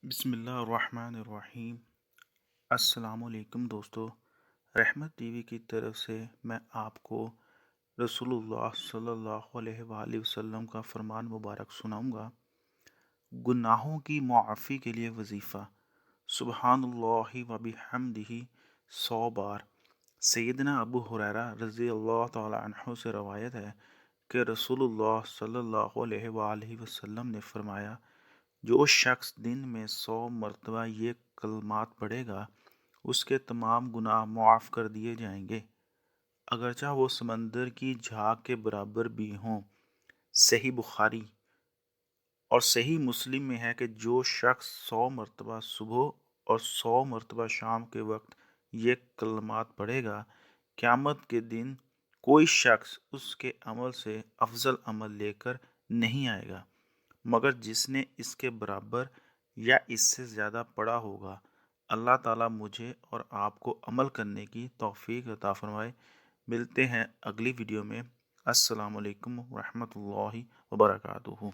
بسم اللہ الرحمن الرحیم۔ السلام علیکم دوستو، رحمت ٹی وی کی طرف سے میں آپ کو رسول اللہ صلی اللہ علیہ وآلہ وسلم کا فرمان مبارک سناؤں گا۔ گناہوں کی معافی کے لیے وظیفہ سبحان اللہ و بحمدہ 100 بار۔ سیدنا ابو ہریرہ رضی اللہ تعالی عنہ سے روایت ہے کہ رسول اللہ صلی اللہ علیہ وآلہ وسلم نے فرمایا، جو شخص دن میں 100 مرتبہ یہ کلمات پڑھے گا اس کے تمام گناہ معاف کر دیے جائیں گے، اگرچہ وہ سمندر کی جھاگ کے برابر بھی ہوں۔ صحیح بخاری اور صحیح مسلم میں ہے کہ جو شخص 100 مرتبہ صبح اور 100 مرتبہ شام کے وقت یہ کلمات پڑھے گا، قیامت کے دن کوئی شخص اس کے عمل سے افضل عمل لے کر نہیں آئے گا مگر جس نے اس کے برابر یا اس سے زیادہ پڑھا ہوگا۔ اللہ تعالیٰ مجھے اور آپ کو عمل کرنے کی توفیق عطا فرمائے۔ ملتے ہیں اگلی ویڈیو میں۔ السلام علیکم ورحمۃ اللہ وبرکاتہ۔